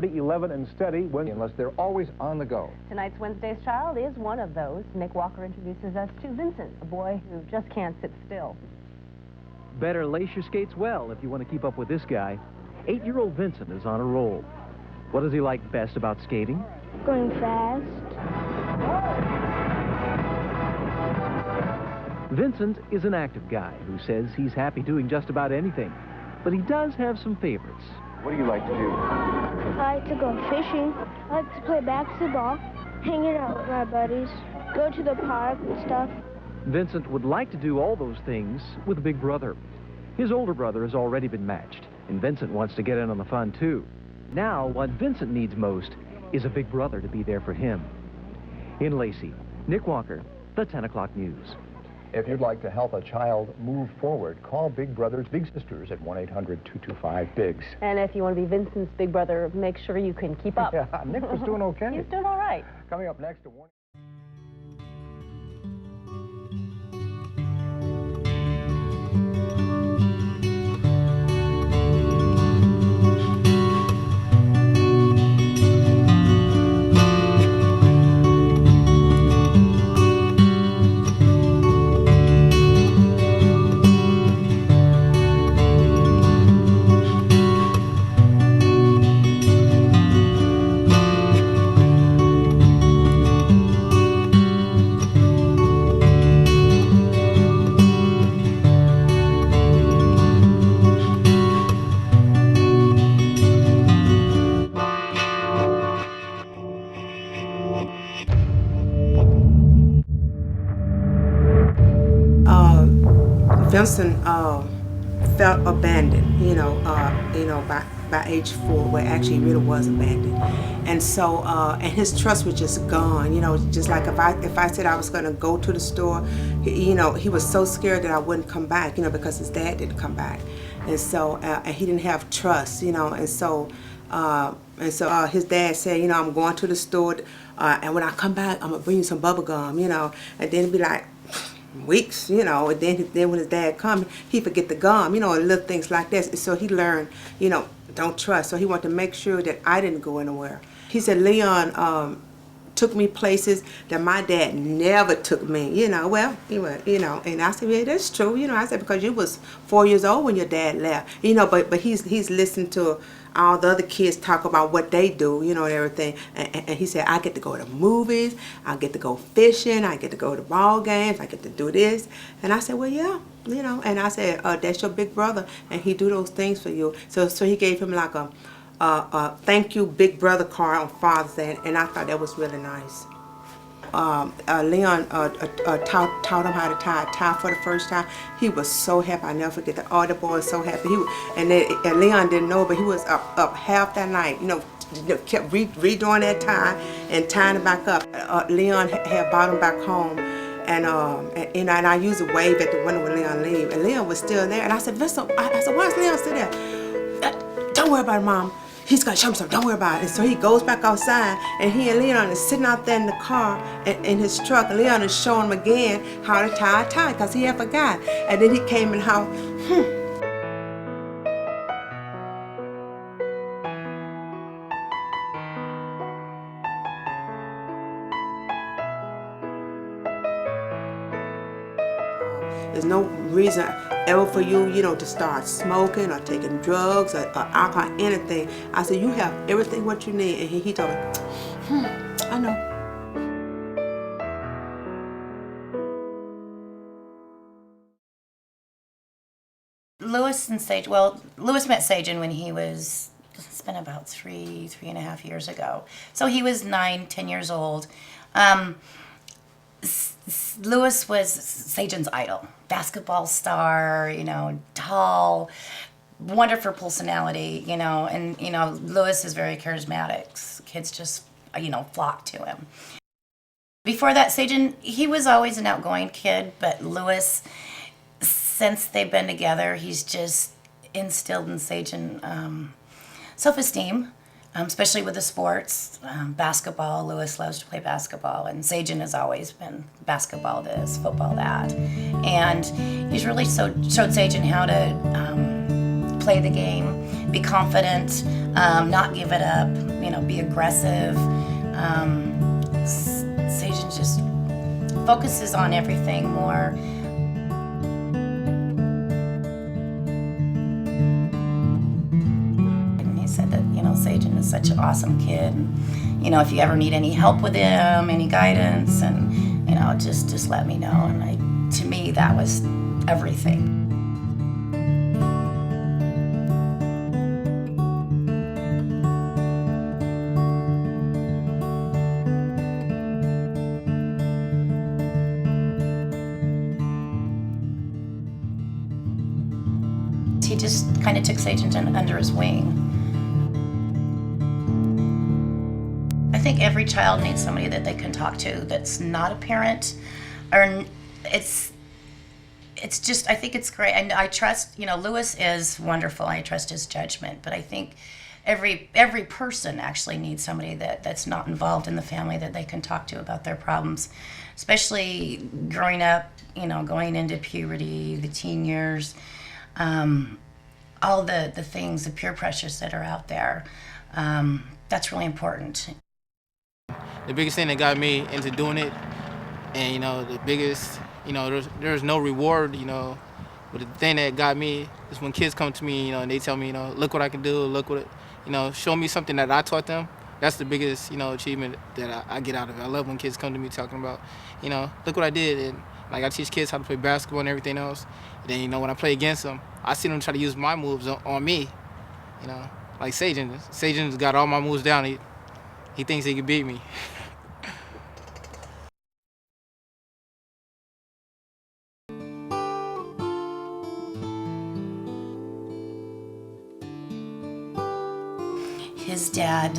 11 and steady when unless they're always on the go. Tonight's Wednesday's Child is one of those. Nick Walker introduces us to Vincent, a boy who just can't sit still. Better lace your skates well if you want to keep up with this guy. 8-year-old Vincent is on a roll. What does he like best about skating? Going fast. Vincent is an active guy who says he's happy doing just about anything, but he does have some favorites. What do you like to do? I like to go fishing. I like to play basketball, hanging out with my buddies, go to the park and stuff. Vincent would like to do all those things with a big brother. His older brother has already been matched, and Vincent wants to get in on the fun too. Now, what Vincent needs most is a big brother to be there for him. In Lacey, Nick Walker, the 10 o'clock news. If you'd like to help a child move forward, call Big Brothers Big Sisters at 1-800-225-BIGS. And if you want to be Vincent's big brother, make sure you can keep up. Yeah, Nick was doing okay. He's doing all right. Coming up next, a warning. Thurston felt abandoned, by age 4, where actually he really was abandoned, and so and his trust was just gone. Just like if I said I was going to go to the store, he was so scared that I wouldn't come back, because his dad didn't come back, and so and he didn't have trust, and so his dad said, I'm going to the store, and when I come back, I'm gonna bring you some bubble gum, and then it'd be like weeks, and then when his dad come, he forget the gum, and little things like that. So he learned, don't trust. So he wanted to make sure that I didn't go anywhere. He said Leon took me places that my dad never took me. Well, he went, and I said, yeah, that's true. I said, because you was 4 years old when your dad left. But he's listened to all the other kids talk about what they do, and everything. And he said, I get to go to movies, I get to go fishing, I get to go to ball games, I get to do this. And I said, well, yeah, And I said, that's your big brother, and he do those things for you. So he gave him like a thank you big brother card on Father's Day, and I thought that was really nice. Leon taught him how to tie a tie for the first time. He was so happy. I never forget that. All the boys so happy. And Leon didn't know, but he was up half that night. Kept redoing that tie and tying it back up. Leon had brought him back home, and I used to wave at the window when Leon leave, and Leon was still there. And I said, Vincent, I said, why is Leon still there? Don't worry about it, Mom. He's gonna show me something, don't worry about it. And so he goes back outside, and he and Leon is sitting out there in the car, in his truck, and Leon is showing him again how to tie a tie, because he had forgot. And then he came in how, There's no reason ever for you, to start smoking or taking drugs or alcohol, anything. I said, you have everything what you need. And he told me, I know. Lewis and Sage, well, Lewis met Sajan when he was, it's been about three and a half years ago. So he was 9, 10 years old. Lewis was Sajan's idol, basketball star, tall, wonderful personality, and, Lewis is very charismatic. Kids just, flock to him. Before that, Sajan, he was always an outgoing kid, but Lewis, since they've been together, he's just instilled in Sajan self-esteem. Especially with the sports, basketball. Lewis loves to play basketball, and Sajan has always been basketball this, football that. And he's really showed Sajan how to play the game, be confident, not give it up, you know, be aggressive. Sagen just focuses on everything more. And he said that, you know, Sagen is such an awesome kid. And, you know, if you ever need any help with him, any guidance, and, you know, just let me know. And to me, that was everything. He just kind of took Sagen under his wing. I think every child needs somebody that they can talk to that's not a parent, or it's just, I think it's great. And I trust, you know, Lewis is wonderful. I trust his judgment, but I think every person actually needs somebody that's not involved in the family that they can talk to about their problems, especially growing up, you know, going into puberty, the teen years. All the things, the peer pressures that are out there, that's really important. The biggest thing that got me into doing it, and you know, the biggest, you know, there's no reward, you know, but the thing that got me is when kids come to me, you know, and they tell me, you know, look what I can do, look what, you know, show me something that I taught them. That's the biggest, you know, achievement that I get out of it. I love when kids come to me talking about, you know, look what I did. And like I teach kids how to play basketball and everything else. And then, you know, when I play against them, I see them try to use my moves on me. You know, like Sagen. Sagen's got all my moves down. He thinks he can beat me. His dad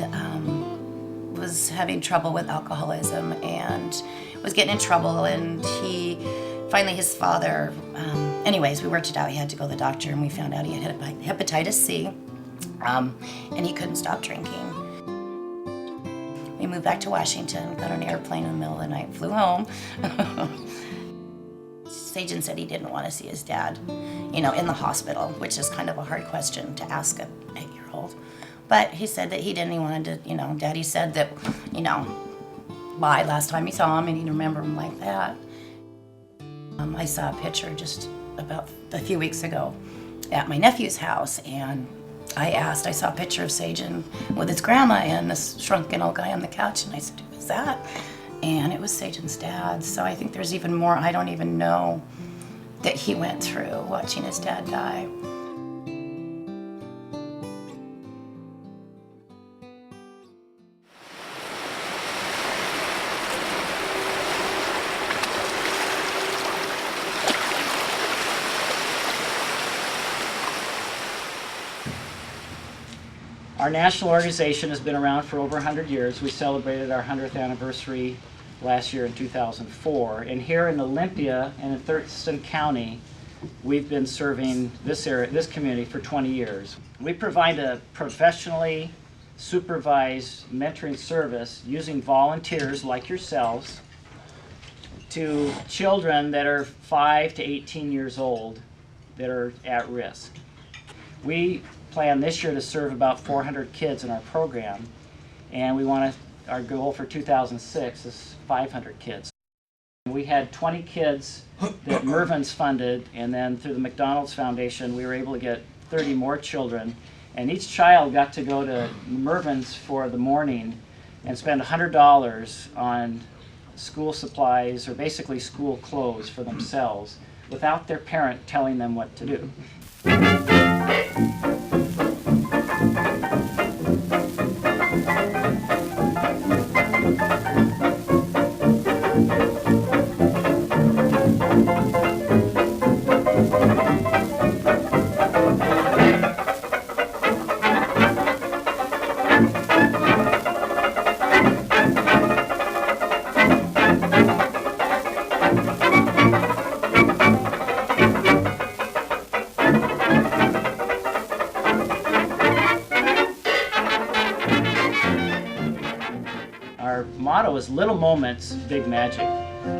was having trouble with alcoholism and was getting in trouble, and finally his father, anyways, we worked it out. He had to go to the doctor, and we found out he had hepatitis C, and he couldn't stop drinking. We moved back to Washington, got on an airplane in the middle of the night, flew home. Sagen said he didn't want to see his dad, you know, in the hospital, which is kind of a hard question to ask an 8-year-old. But he said that he didn't. He wanted to, you know, Daddy said that, you know, why last time he saw him and he didn't remember him like that. I saw a picture just about a few weeks ago at my nephew's house, and I saw a picture of Sagen with his grandma and this shrunken old guy on the couch, and I said, who is that? And it was Sagen's dad. So I think there's even more I don't even know that he went through watching his dad die. Our national organization has been around for over 100 years. We celebrated our 100th anniversary last year in 2004. And here in Olympia and in Thurston County, we've been serving this community for 20 years. We provide a professionally supervised mentoring service using volunteers like yourselves to children that are 5 to 18 years old that are at risk. We plan this year to serve about 400 kids in our program, and our goal for 2006 is 500 kids. We had 20 kids that Mervyn's funded, and then through the McDonald's Foundation we were able to get 30 more children, and each child got to go to Mervyn's for the morning and spend $100 on school supplies, or basically school clothes for themselves, without their parent telling them what to do. Our motto is little moments, big magic,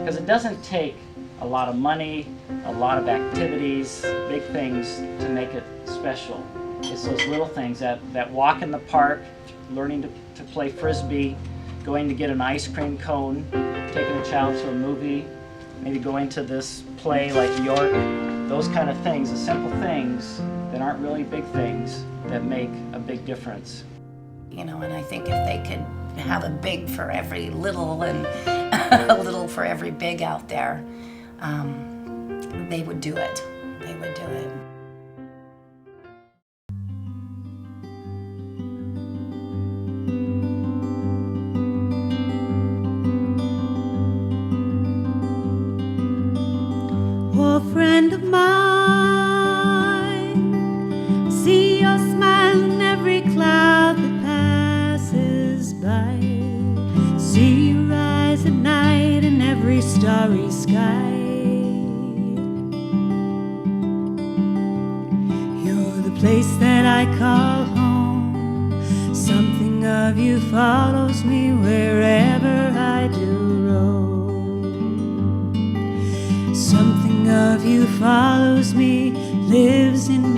because it doesn't take a lot of money, a lot of activities, big things to make it special. It's those little things, that walk in the park, learning to play Frisbee, going to get an ice cream cone, taking a child to a movie, maybe going to this play like York, those kind of things, the simple things that aren't really big things that make a big difference. You know, and I think if they could have a big for every little and a little for every big out there, they would do it. They would do it. Oh, friend of mine, see your smile in every cloud that passes by. See you rise at night in every starry sky. You're the place that I call home. Something of you follows me wherever I do roam. Something of you follows me, lives in